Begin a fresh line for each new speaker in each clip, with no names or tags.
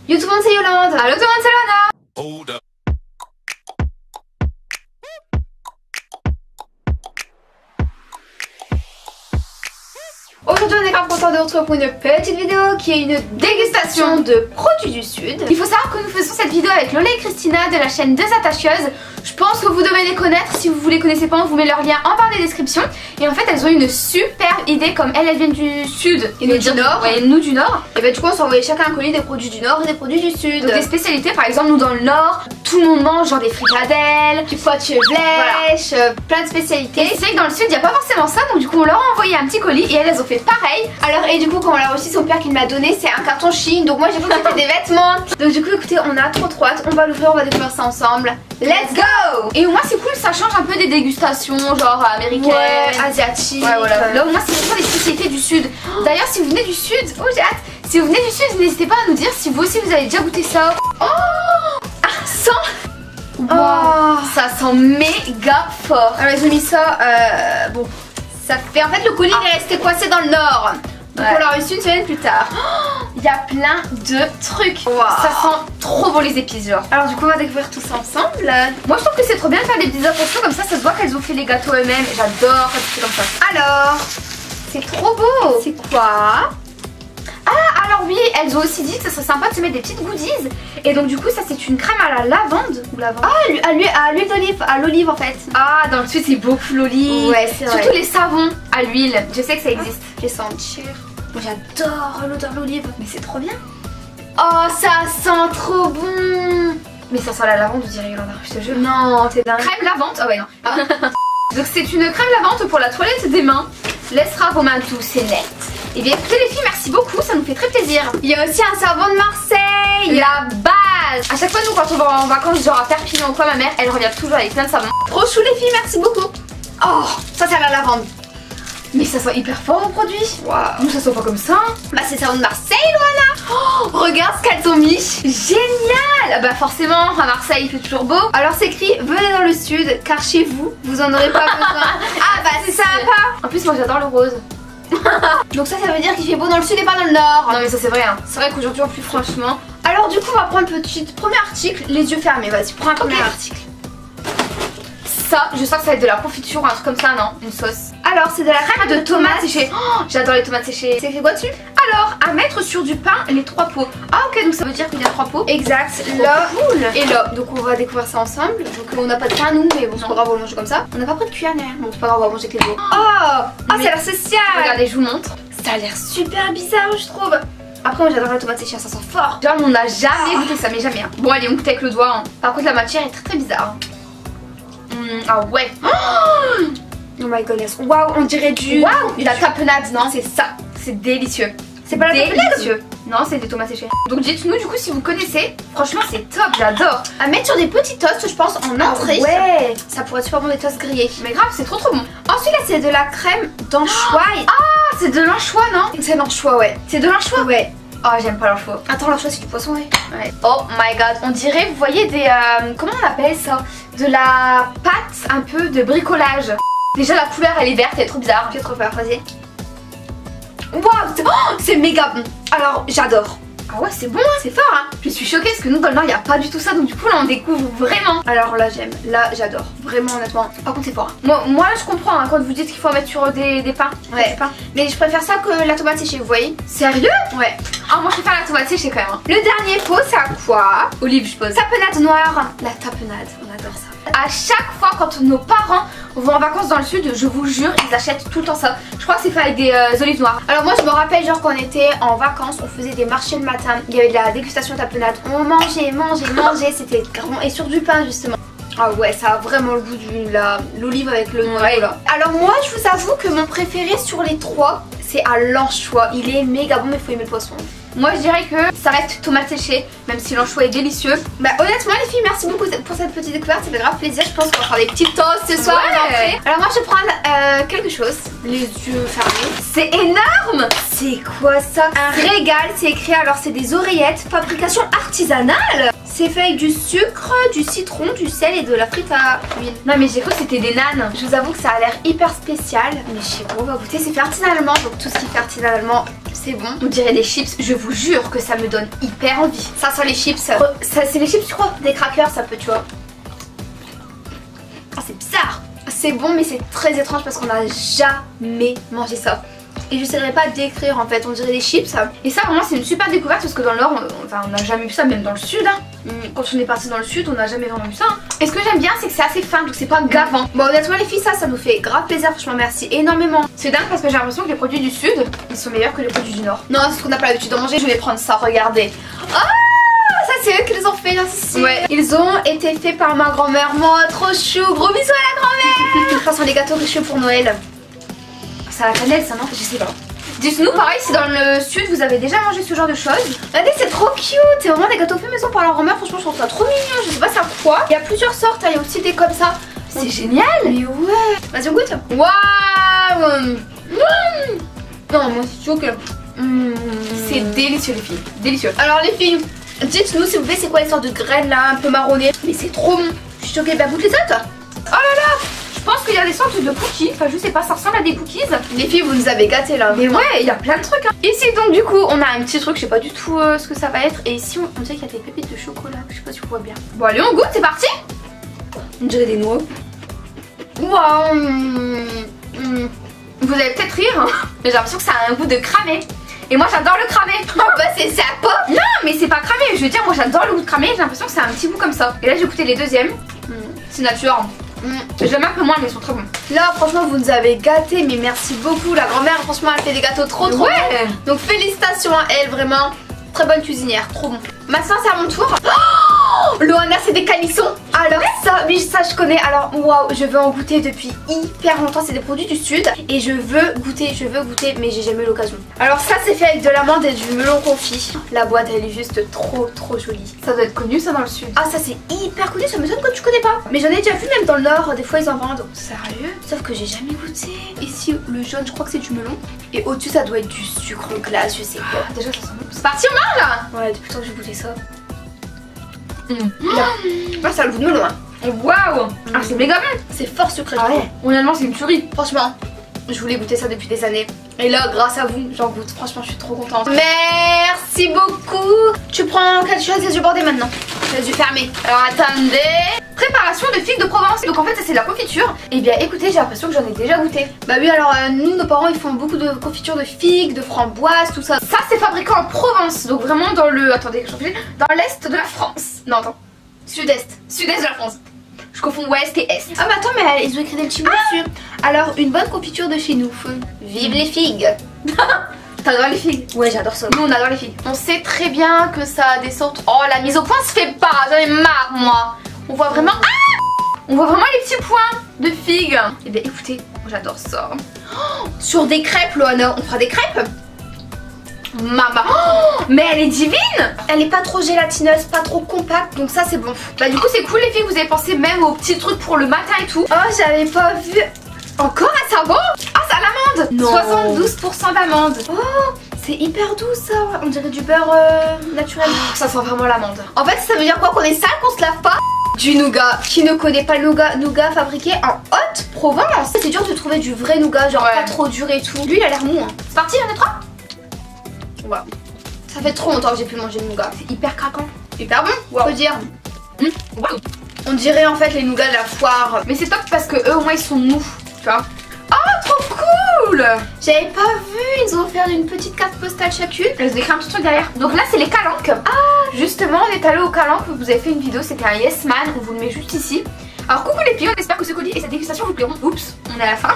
Yo tout le monde, c'est Yolande.
Allo tout le monde, c'est Lana. Aujourd'hui on est grave content de vous retrouver pour une petite vidéo qui est une dégustation de produits du Sud. Il faut savoir que nous faisons cette vidéo avec Lola et Christina de la chaîne Deux Attacheuses. Je pense que vous devez les connaître, si vous les connaissez pas on vous met leur lien en barre de description. Et en fait elles ont une super idée, comme elles viennent du Sud
et nous du Nord.
Ouais, nous du Nord.
Et bah du coup on s'est envoyé chacun un colis des produits du Nord et des produits du Sud.
Donc des spécialités, par exemple nous dans le Nord, tout le monde mange genre des fricadelles,
du pois-de-flèche, voilà. Plein de spécialités.
Et c'est vrai que dans le Sud il n'y a pas forcément ça, donc du coup on leur a envoyé un petit colis et elles ont fait pareil.
Alors et du coup quand on l'a reçu, son père qui me l'a donné, c'est un carton Chine, donc moi j'ai cru que c'était des vêtements. Donc du coup écoutez, on a trop hâte, on va l'ouvrir, on va découvrir ça ensemble. Let's go!
Et au moins c'est cool, ça change un peu des dégustations genre américaines,
asiatiques.
Ouais voilà, là au moins c'est vraiment des spécialités du Sud. D'ailleurs si vous venez du Sud, oh j'ai hâte, si vous venez du Sud n'hésitez pas à nous dire si vous aussi vous avez déjà goûté ça. Oh ah, ça ça sent méga fort.
Alors ils ont mis ça, bon, ça fait, en fait le colis il est resté coincé dans le Nord. Donc on l'a reçu une semaine plus tard.
Il y a plein de trucs. Ça sent trop bon les épices genre.
Alors du coup on va découvrir tout ça ensemble.
Moi je trouve que c'est trop bien de faire des petites attentions comme ça se voit qu'elles ont fait les gâteaux eux-mêmes. J'adore quand c'est comme ça.
Alors, c'est trop beau. C'est quoi?
Ah alors oui, elles ont aussi dit que ça serait sympa de se mettre des petites goodies. Et donc du coup ça c'est une crème à la lavande ou lavande.
Ah à l'huile d'olive, à l'olive en fait.
Ah dans le Sud c'est beaucoup l'olive.
Ouais c'est vrai.
Surtout les savons à l'huile, je sais que ça existe.
Je vais sentir. Moi j'adore l'odeur de l'olive.
Mais c'est trop bien.
Oh ça sent trop bon.
Mais ça sent la lavande on dirait Yolanda, je te jure.
Non t'es dingue.
Crème lavante, ah ouais non. Donc c'est une crème lavante pour la toilette des mains. Laissera vos mains douces et nettes. Et bien écoutez les filles, merci beaucoup, ça nous fait très plaisir.
Il y a aussi un savon de Marseille.
La base. À chaque fois nous quand on va en vacances genre à Perpignan ou quoi, ma mère elle revient toujours avec plein de savons.
Trop chou les filles, merci beaucoup. Oh ça c'est la lavande.
Mais ça sent hyper fort au produit.
Waouh.
Nous ça sent pas comme ça.
Bah c'est savon de Marseille Loana.
Oh regarde ce qu'elles ont mis. Génial. Bah forcément à Marseille il fait toujours beau.
Alors c'est écrit venez dans le Sud car chez vous vous en aurez pas besoin. Ah bah c'est sympa.
En plus moi j'adore le rose.
Donc ça veut dire qu'il fait beau dans le Sud et pas dans le Nord.
Non mais ça c'est vrai hein. C'est vrai qu'aujourd'hui en plus franchement.
Alors du coup on va prendre un premier article, les yeux fermés. Vas-y prends un premier article.
Ça, je sens que ça va être de la confiture ou un truc comme ça, non? Une sauce.
Alors c'est de la crème de tomates
séchées. Oh, j'adore les tomates séchées.
C'est écrit quoi dessus?
Alors, à mettre sur du pain les 3 pots. Ah ok, donc ça veut dire qu'il y a 3 pots.
Exact, là et là. Donc on va découvrir ça ensemble. Donc on n'a pas de pain nous, mais bon c'est pas grave, on va le manger comme ça. On n'a pas pris de cuillère, rien. Bon c'est pas grave, on va manger avec les doigts.
Oh,
ça a l'air social.
Regardez, je vous montre.
Ça a l'air super bizarre je trouve. Après moi j'adore la tomate séchée, ça sent fort.
Genre on n'a jamais goûté ça, mais jamais hein. Bon allez on goûte avec le doigt hein. Par contre la matière est très bizarre. Ah ouais.
Oh my goodness. Waouh, on dirait du...
Waouh, la tapenade, non? C'est ça, c'est délicieux.
C'est pas la
délicieux. Non, c'est des tomates séchées. Donc dites-nous du coup si vous connaissez. Franchement c'est top, j'adore.
À mettre sur des petits toasts je pense en entrée.
Ouais.
Ça pourrait être super bon des toasts grillés.
Mais grave, c'est trop bon.
Ensuite là c'est de la crème d'anchois.
Ah, c'est de l'anchois non?
C'est l'anchois ouais.
C'est de l'anchois?
Ouais.
Oh j'aime pas l'anchois.
Attends l'anchois c'est du poisson ouais.
Oh my god, on dirait, vous voyez des... comment on appelle ça? De la pâte un peu de bricolage. Déjà la couleur elle est verte, elle est trop bizarre.
Je vais trop faire, vas-y. Waouh, c'est méga bon. Alors j'adore.
Ah ouais c'est bon hein. C'est fort hein. Je suis choquée parce que nous dans le Nord il n'y a pas du tout ça. Donc du coup là on découvre vraiment.
Alors là j'aime, là j'adore. Vraiment honnêtement. Par contre c'est fort
hein. Moi là je comprends hein, quand vous dites qu'il faut en mettre sur des pains.
Ouais pains. Mais je préfère ça que la tomate séchée vous voyez.
Sérieux?
Ouais.
Ah moi je préfère la tomate séchée quand même hein.
Le dernier pot c'est à quoi?
Olive je suppose.
Tapenade noire. La tapenade, on adore ça.
À chaque fois quand nos parents vont en vacances dans le Sud, je vous jure, ils achètent tout le temps ça. Je crois que c'est fait avec des olives noires.
Alors moi je me rappelle genre quand on était en vacances, on faisait des marchés le matin. Il y avait de la dégustation de tapenade. On mangeait, c'était carrément... Et sur du pain justement. Ah ouais, ça a vraiment le goût de l'olive avec le noyau là. Alors moi je vous avoue que mon préféré sur les 3 c'est à l'anchois. Il est méga bon mais il faut aimer le poisson.
Moi je dirais que ça reste tomate séchée, même si l'anchois est délicieux.
Bah honnêtement les filles, merci beaucoup pour cette petite découverte, ça fait grave plaisir. Je pense qu'on va faire des petits toasts ce soir.
Ouais.
Alors moi je vais prendre quelque chose, les yeux fermés.
C'est énorme.
c'est quoi ça? Un régal, c'est écrit. Alors c'est des oreillettes, fabrication artisanale. C'est fait avec du sucre, du citron, du sel et de la frite à huile.
Non mais j'ai cru que c'était des nanes. Je vous avoue que ça a l'air hyper spécial.
Mais je sais pas, on va goûter. C'est fait artisanalement, donc tout ce qui est fait artisanalement, c'est bon.
On dirait des chips. Je vous jure que ça me donne hyper envie.
Ça sent les chips.
Ça c'est les chips, je crois.
Des crackers, ça peut, tu vois. Oh, c'est bizarre. C'est bon, mais c'est très étrange parce qu'on n'a jamais mangé ça. Et je saurais pas décrire en fait, on dirait des chips.
Et ça vraiment c'est une super découverte parce que dans le nord, on n'a jamais vu ça, même dans le sud. Hein. Quand on est parti dans le sud, on n'a jamais vraiment vu ça. Hein. Et ce que j'aime bien, c'est que c'est assez fin, donc c'est pas gavant.
Bon, honnêtement les filles, ça nous fait grave plaisir, franchement merci énormément.
C'est dingue parce que j'ai l'impression que les produits du sud, ils sont meilleurs que les produits du nord.
Non, c'est ce qu'on n'a pas l'habitude de manger, je vais prendre ça, regardez. Oh, ça c'est eux qui les ont fait là, ici.
Ouais.
Ils ont été faits par ma grand-mère, moi, trop chou. Gros bisous à la grand-mère. Ça sont les gâteaux riches pour Noël.
C'est à la cannelle ça, non? Je sais pas. Dites-nous pareil si dans le sud vous avez déjà mangé ce genre de choses.
Regardez, c'est trop cute. C'est vraiment des gâteaux faits maison par la grand-mère. Franchement je trouve ça trop mignon. Je sais pas c'est à quoi. Il y a plusieurs sortes, il y a aussi des comme ça.
C'est génial.
Mais ouais. Vas-y on goûte.
Waouh.
Non moi c'est choquée.
C'est délicieux les filles. Délicieux.
Alors les filles, dites-nous s'il vous plaît c'est quoi les sortes de graines là un peu marronnées. Mais c'est trop bon. Je suis choquée. Bah goûte les autres.
Oh là là. Je pense qu'il y a des sortes de cookies, enfin je sais pas, ça ressemble à des cookies.
Les filles vous nous avez gâtés là.
Mais ouais, il y a plein de trucs hein. Ici donc du coup on a un petit truc, je sais pas du tout ce que ça va être. Et ici on dirait qu'il y a des pépites de chocolat, je sais pas si vous voyez bien. Bon allez on goûte, c'est parti.
On dirait des noix.
Waouh. Vous allez peut-être rire hein, mais j'ai l'impression que ça a un goût de cramé. Et moi j'adore le cramé.
Oh bah c'est ça pop.
Non mais c'est pas cramé, je veux dire moi j'adore le goût de cramé, j'ai l'impression que c'est un petit goût comme ça. Et là j'ai goûté les deuxièmes. C'est nature. J'aime un peu moins mais ils sont très bons.
Là franchement vous nous avez gâtés, mais merci beaucoup la grand-mère, franchement elle fait des gâteaux trop bons. Donc félicitations à elle, vraiment très bonne cuisinière, trop bon. Maintenant c'est à mon tour. Oh, Loana c'est des calissons. Alors ça, oui ça je connais. Alors waouh, je veux en goûter depuis hyper longtemps. C'est des produits du sud et je veux goûter, mais j'ai jamais eu l'occasion. Alors ça c'est fait avec de l'amande et du melon confit. La boîte elle est juste trop jolie.
Ça doit être connu ça dans le sud.
Ah ça c'est hyper connu, ça m'étonne que tu connais pas. Mais j'en ai déjà vu même dans le nord, des fois ils en vendent.
Sérieux?
Sauf que j'ai jamais goûté. Ici le jaune je crois que c'est du melon. Et au-dessus ça doit être du sucre glace, je sais pas.
Déjà ça sent bon. C'est parti, on mange là.
Ouais, depuis le temps que j'ai goûté ça. Ah, ça a le goût de melon hein.
Waouh. Ah c'est méga bon.
C'est fort sucré.
Ah ouais. Honnêtement c'est une tuerie.
Franchement, je voulais goûter ça depuis des années. Et là, grâce à vous, j'en goûte. Franchement, je suis trop contente. Merci beaucoup. Tu prends quelque chose, les yeux bordés maintenant. Les yeux fermés. Alors attendez.
Préparation de figues de Provence. Donc en fait ça c'est de la confiture. Et bien écoutez, j'ai l'impression que j'en ai déjà goûté.
Bah oui, alors nous, nos parents, ils font beaucoup de confiture de figues, de framboises, tout ça.
Ça c'est fabriqué en Provence. Donc vraiment dans le... Attendez, je réfléchis. Dans l'est de la France. Non attends.
Sud-est.
Sud-est de la France. Je confonds ouest et est.
Ah mais attends, mais ils ont écrit des petits mots dessus. Alors, une bonne confiture de chez nous. Vive les figues.
T'adores les figues?
Ouais, j'adore ça.
Nous on adore les figues. On sait très bien que ça a des sortes... Oh la mise au point se fait pas, j'en ai marre moi. On voit vraiment... Ah, on voit vraiment les petits points de figues. Et bien écoutez, moi j'adore ça.
Oh, sur des crêpes, Loana, on fera des crêpes.
Maman, oh, mais elle est divine.
Elle est pas trop gélatineuse, pas trop compacte, donc ça c'est bon.
Bah du coup c'est cool les filles, vous avez pensé même aux petits trucs pour le matin et tout.
Oh j'avais pas vu.
Encore un savon. Ah c'est à l'amande.
Non.
72% d'amande.
Oh c'est hyper doux ça. On dirait du beurre naturel.
Oh, ça sent vraiment l'amande.
En fait ça veut dire quoi? Qu'on est sale, qu'on se lave pas? Du nougat. Qui ne connaît pas le nougat fabriqué en Haute-Provence? C'est dur de trouver du vrai nougat, genre pas trop dur et tout. Lui il a l'air mou hein.
C'est parti, il y en a 3.
Wow. Ça fait trop longtemps que j'ai pu manger de nougat.
C'est hyper craquant.
Hyper bon, on peut dire.
Wow.
On dirait en fait les nougats de la foire.
Mais c'est top parce que eux au moins ils sont mous. Tu vois. Oh trop cool.
J'avais pas vu, ils ont offert une petite carte postale chacune.
Je vous écris un petit truc derrière. Donc là c'est les calanques. Ah justement on est allé aux calanques, vous avez fait une vidéo, c'était un yes man, on vous le met juste ici. Alors coucou les filles, on espère que ce colis et cette dégustation vous plairont. Oups, on est à la fin.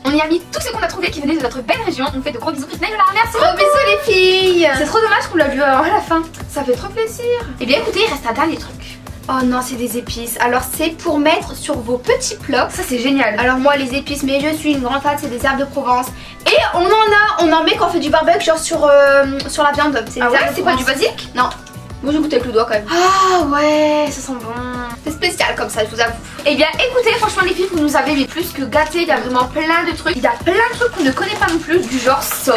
On y a mis tous ceux qu'on a trouvé qui venaient de notre belle région. On fait de gros bisous. Merci.
Gros bisous les filles.
C'est trop dommage qu'on l'a vu à la fin. Ça fait trop plaisir. Et bien écoutez, il reste un dernier truc.
Oh non, c'est des épices. Alors c'est pour mettre sur vos petits plats.
Ça c'est génial.
Alors moi les épices, mais je suis une grande fan, c'est des herbes de Provence. Et on en met quand on fait du barbecue, genre sur la viande.
Ah ouais, c'est pas du basique?
Non. Moi je goûte avec le doigt quand même.
Ah ouais, ça sent bon.
C'est spécial comme ça, je vous avoue.
Et bien écoutez, franchement les filles, vous nous avez mis plus que gâtés. Il y a vraiment plein de trucs. Il y a plein de trucs qu'on ne connaît pas non plus, du genre ça.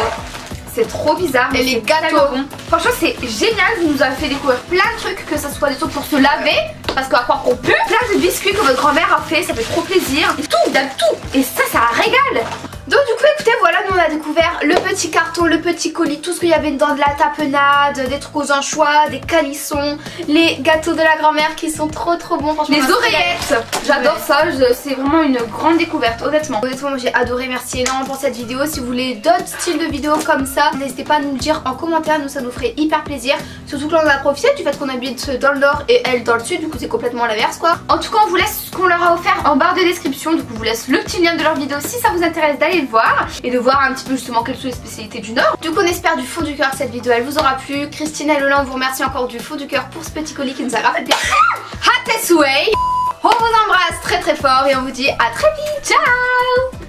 c'est trop bizarre.
Et les gâteaux,
bon. Franchement c'est génial, vous nous avez fait découvrir plein de trucs, que ce soit des trucs pour se laver, parce qu'à croire qu'on pue, plein de biscuits que votre grand-mère a fait, ça fait trop plaisir. Et tout, il y a tout. Et ça régale. Donc du coup écoutez, voilà, nous on a découvert le petit carton, le petit colis, tout ce qu'il y avait dedans, de la tapenade, des trucs aux anchois, des calissons, les gâteaux de la grand-mère qui sont trop bons, franchement. Les oreillettes, j'adore ça, c'est vraiment une grande découverte, honnêtement.
Honnêtement j'ai adoré, merci énormément pour cette vidéo. Si vous voulez d'autres styles de vidéos comme ça, n'hésitez pas à nous le dire en commentaire, nous ça nous ferait hyper plaisir. Surtout que là on a profité du fait qu'on habite dans le nord et elle dans le sud, du coup c'est complètement l'inverse quoi.
En tout cas on vous laisse ce qu'on leur a offert en barre de description, du coup on vous laisse le petit lien de leur vidéo si ça vous intéresse d'aller le voir et de voir un petit peu justement quelles sont les spécialités du Nord.
Du coup on espère du fond du cœur que cette vidéo elle vous aura plu. Christine et Lola on vous remercie encore du fond du cœur pour ce petit colis qui nous a fait des hot way. On vous embrasse très fort et on vous dit à très vite, ciao.